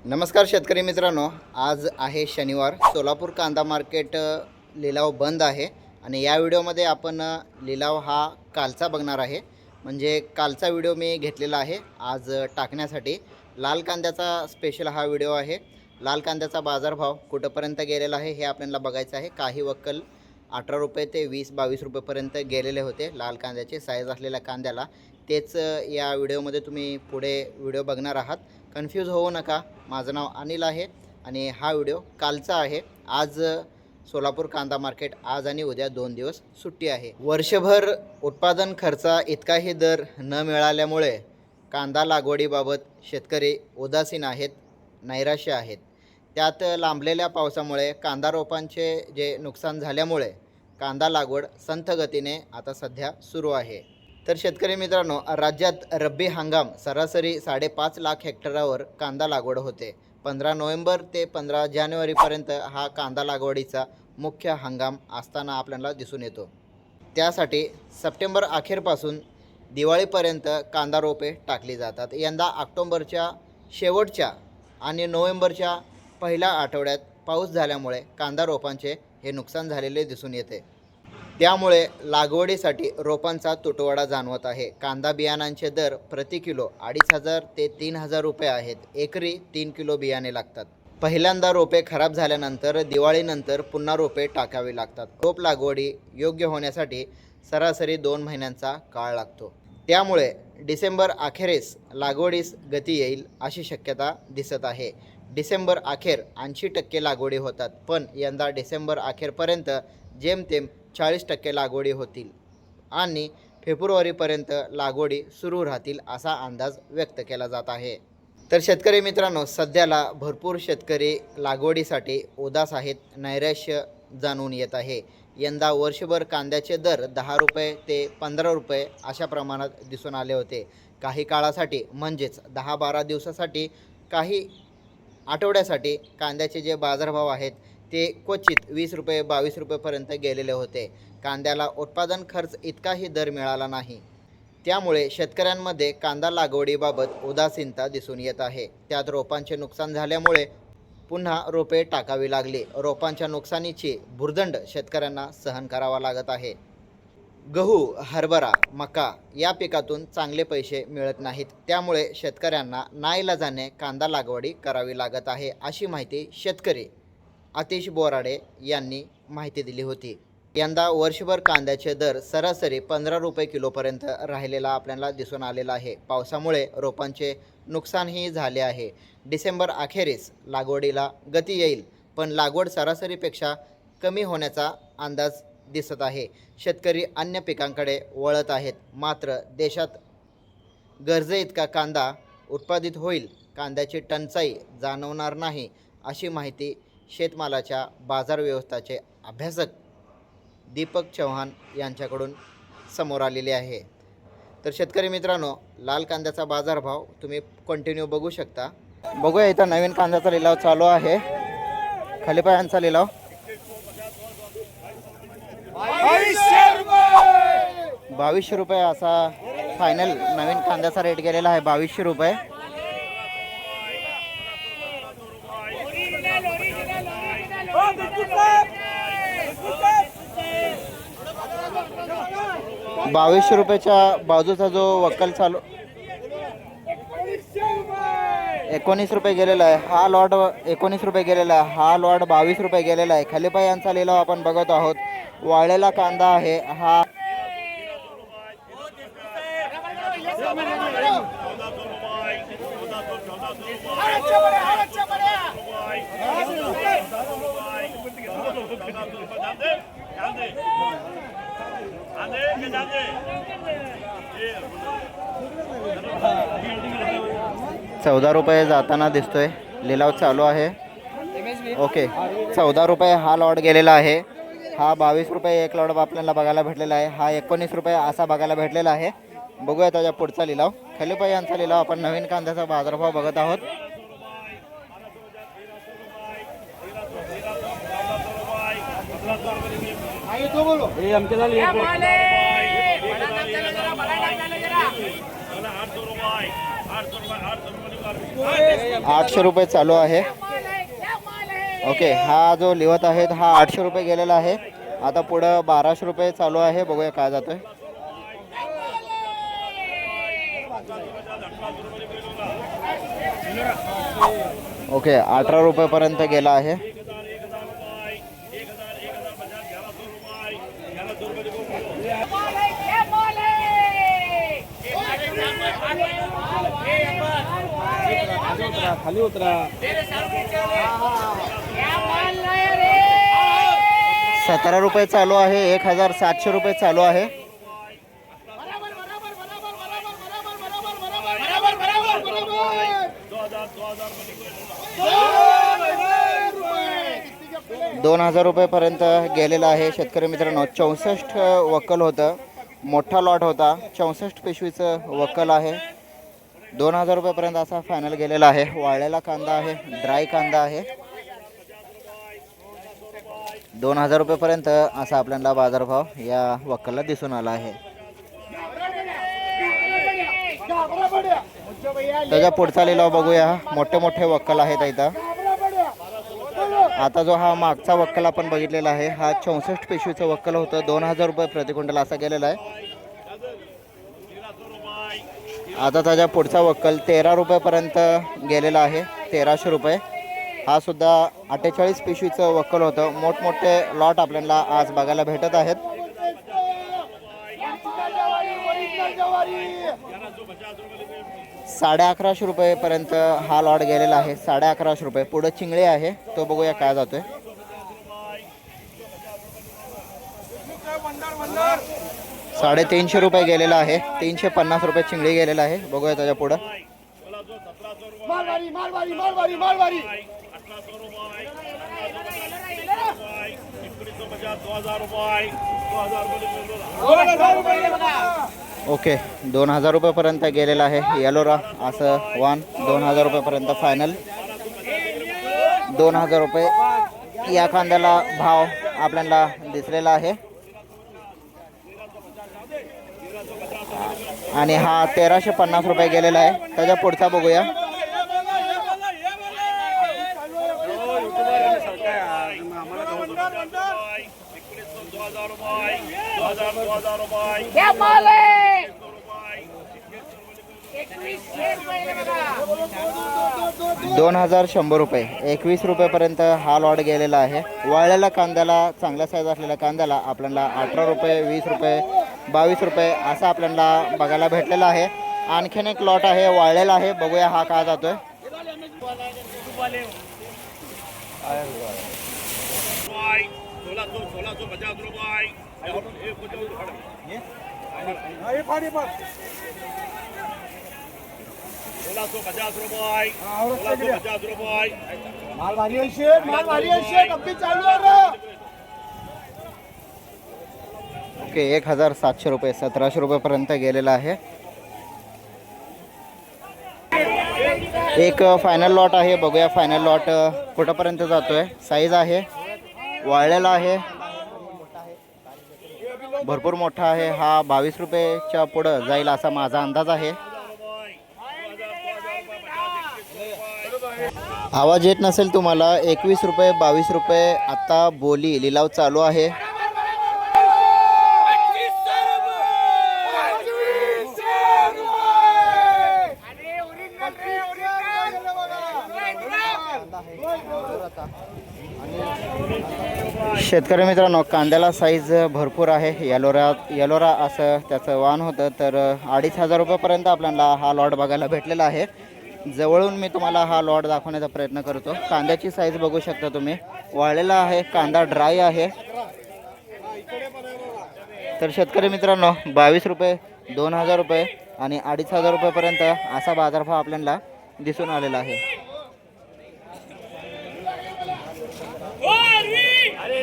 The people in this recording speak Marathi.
नमस्कार शेतकरी मित्रांनो, आज आहे शनिवार. सोलापूर कांदा मार्केट लिलाव बंद आहे आणि या व्हिडिओमध्ये आपण लिलाव हा कालचा बघणार आहे. म्हणजे कालचा व्हिडिओ मी घेतलेला आहे आज टाकण्यासाठी. लाल कांद्याचा स्पेशल हा व्हिडिओ आहे. लाल कांद्याचा बाजारभाव कुठंपर्यंत गेलेला आहे हे आपल्याला बघायचं आहे. काही वक्कल 18 रुपये ते 20-22 रुपयेपर्यंत गेलेले होते लाल कांद्याचे साईज असलेल्या कांद्याला. तेच या व्हिडिओमध्ये तुम्ही पुढे व्हिडिओ बघणार आहात. कन्फ्यूज होऊ नका. माझं नाव अनिल आहे आणि हा व्हिडिओ कालचा आहे. आज सोलापूर कांदा मार्केट आज आणि उद्या 2 दिवस सुट्टी आहे. वर्षभर उत्पादन खर्चा इतकाही दर न मिळाल्यामुळे कांदा लागवडीबाबत शेतकरी उदासीन आहेत, नैराश्य आहेत. त्यात लांबलेल्या पावसामुळे कांदा रोपांचे जे नुकसान झाल्यामुळे कांदा लागवड संथ गतीने आता सध्या सुरू आहे. तर शेतकरी मित्रांनो, राज्यात रब्बी हंगाम सरासरी 5.5 लाख हेक्टरावर कांदा लागवड होते. 15 नोव्हेंबर ते 15 जानेवारीपर्यंत हा कांदा लागवडीचा मुख्य हंगाम असताना आपल्याला दिसून येतो. त्यासाठी सप्टेंबर अखेरपासून दिवाळीपर्यंत कांदा रोपे टाकली जातात. यंदा ऑक्टोबरच्या शेवटच्या आणि नोव्हेंबरच्या पहिल्या आठवड्यात पाऊस झाल्यामुळे कांदा रोपांचे हे नुकसान झालेले दिसून येते. त्यामुळे लागवडीसाठी रोपांचा तुटवडा जाणवत आहे. कांदा बियाणांचे दर प्रति किलो 2,500 ते 3,000 रुपये आहेत. एकरी 3 किलो बियाणे लागतात. पहिल्यांदा रोपे खराब झाल्यानंतर दिवाळीनंतर पुन्हा रोपे टाकावी लागतात. रोप लागवडी योग्य होण्यासाठी सरासरी 2 महिन्यांचा काळ लागतो. त्यामुळे डिसेंबर अखेरीस लागवडीस गती येईल अशी शक्यता दिसत आहे. डिसेंबर अखेर 80% लागवडी होतात, पण यंदा डिसेंबर अखेरपर्यंत जेमतेम 40% लागवडी होतील आणि फेब्रुवारीपर्यंत लागवडी सुरू राहतील असा अंदाज व्यक्त केला जात आहे. तर शेतकरी मित्रांनो, सध्याला भरपूर शेतकरी लागवडीसाठी उदास आहेत, नैराश्य जाणून येत आहे. यंदा वर्षभर कांद्याचे दर 10 रुपये ते 15 रुपये अशा प्रमाणात दिसून आले होते. काही काळासाठी म्हणजेच 10-12 दिवसासाठी, काही आठवड्यासाठी कांद्याचे जे बाजारभाव आहेत ते क्वचित 20 रुपये 22 रुपयेपर्यंत गेलेले होते. कांद्याला उत्पादन खर्च इतकाही दर मिळाला नाही. त्यामुळे शेतकऱ्यांमध्ये कांदा लागवडीबाबत उदासीनता दिसून येत आहे. त्यात रोपांचे नुकसान झाल्यामुळे पुन्हा रोपे टाकावी लागली. रोपांच्या नुकसानीची भुर्दंड शेतकऱ्यांना सहन करावा लागत आहे. गहू, हरभरा, मका या पिकातून चांगले पैसे मिळत नाहीत. त्यामुळे शेतकऱ्यांना नाईलाजाने कांदा लागवडी करावी लागत आहे, अशी माहिती शेतकरी आतिश बोराडे यांनी माहिती दिली होती. यंदा वर्षभर कांद्याचे दर सरासरी 15 रुपये किलोपर्यंत राहिलेला आपल्याला दिसून आलेला आहे. पावसामुळे रोपांचे नुकसानही झाले आहे. डिसेंबर अखेरीस लागवडीला गती येईल, पण लागवड सरासरीपेक्षा कमी होण्याचा अंदाज दिसत आहे. शेतकरी अन्य पिकांकडे वळत आहेत. मात्र देशात गरजे इतका कांदा उत्पादित होईल, कांद्याची टंचाई जाणवणार नाही अशी माहिती शेतमालाच्या बाजार व्यवस्थेचे अभ्यासक दीपक चव्हाण यांच्याकडून समोर आलेले आहे. तर शेतकरी मित्रांनो, लाल कांद्याचा बाजारभाव तुम्ही कंटिन्यू बघू शकता. बघूया, इथं नवीन कांद्याचा लिलाव चालू आहे. खलिपायांचा लिलाव 2200 रुपये असा फायनल नवीन कांद्याचा रेट गेलेला आहे. 2200 रुपये. ₹2200च्या बाजूचा जो वक्कल चालू 19 रुपये गेलेला आहे. हा लॉट 19 रुपये गेलेला आहे. हा लॉट 22 रुपये गेलेला आहे. खलिपा यांचा लिलाव आपण बघत आहोत. वाळलेला कांदा आहे हा. ₹14 जाताना दिसतोय. लिलाव चालू आहे. ओके, 14 रुपये हा लॉट गेलेला आहे. हा 22 रुपये एक लॉट आपल्याला बघायला भेटलेला आहे. हा 19 रुपये असा बघायला भेटलेला आहे. बघूया त्याच्या पुढचा लिलाव. खलिपा यांचा लिलाव आपण नवीन कांद्याचा बाजारभाव बघत आहोत. 800 रुपये चालू आहे. ओके, हा जो लिवत आहे हा 800 रुपये गेलेला आहे. आता पुढं 1200 रुपये चालू आहे. बघूया काय जातोय. ओके, 18 रुपयेपर्यंत गेला आहे. खाली उतरा. 17 रुपये चालू आहे. 1700 रुपये चालू आहे. ₹2000 गेलेला आहे. शेतकरी मित्रांनो, 64 वक्कल होतं, मोठा लॉट होता. 64 पिशवीचं वक्कल आहे. 2000 रुपयेपर्यंत असा फायनल गेलेला आहे. वाळलेला कांदा आहे, ड्राय कांदा आहे. 2000 रुपयेपर्यंत असा आपल्याला बाजारभाव या वक्कलला दिसून आला आहे. त्याच्या पुढचा लिलाव बघूया. मोठे मोठे वक्कल आहेत इथं. आता जो हा मागचा वक्कल आपण बघितलेला आहे हा 64 पिशवीचं वक्कल होतं. 2000 रुपये प्रति क्विंटल असा गेलेला आहे. आता त्याच्या पुढचा वक्कल 13 रुपयेपर्यंत गेलेला आहे. 1300 रुपये. हा सुद्धा 48 पिशवीचं वक्कल होतं. मोठमोठे लॉट आपल्याला आज बघायला भेटत आहेत. 1150 रुपयेपर्यंत हा लॉट गेलेला आहे. 1150 रुपये. पुढं चिंगळे आहे, तो बघूया काय जातोय. 350 रुपये गेलेला आहे. 350 रुपये चिंगळी गेलेला आहे. बघूया त्याच्या पुढं. ओके, 2000 रुपयेपर्यंत गेलेला आहे. येलोरा असं वान 2000 रुपयेपर्यंत फायनल. 2000 रुपये या कांद्याला भाव आपल्याला दिसलेला आहे. आणि हा 1350 रुपये गेलेला आहे. त्याच्या पुढचा बघूया. ₹2100 21 रुपयेपर्यंत हा लॉट गेलेला आहे. वाळलेल्या कांद्याला, चांगल्या साईज असलेल्या कांद्याला आपल्याला 18 रुपये, 20 रुपये, 22 रुपये असं आपल्याला बघायला भेटलेला आहे. आणखीन एक लॉट आहे, वाळलेला आहे. बघूया हा काय जातोय. ओके, 1700 रुपये, 1700 रुपयेपर्यंत गेलेला आहे. एक फायनल लॉट आहे. बघूया फायनल लॉट कुठंपर्यंत जातोय. साईज आहे, वाळलेला आहे, भरपूर मोठा आहे. हा 22 रुपयेच्या पुढं जाईल असा माझा अंदाज आहे. आवाज येत नसेल तुम्हाला. 21 रुपये, 22 रुपये आता बोली लिलाव चालू आहे. शेतकरी मित्रांनो, कांद्याला साईज भरपूर आहे. येलोरा असं त्याचं वाण होतं. तर 2500 रुपयेपर्यंत आपल्याला हा लॉट बघायला भेटलेला आहे. जवळून मी तुम्हाला हा लॉट दाखवण्याचा प्रयत्न करतो. कांद्याची साईज बघू शकता तुम्ही. वाळलेला आहे, कांदा ड्राय आहे. तर शेतकरी मित्रांनो, 22 रुपये, 2000 रुपये आणि 2500 रुपयेपर्यंत असा बाजारभाव आपल्याला दिसून आलेला आहे. अरे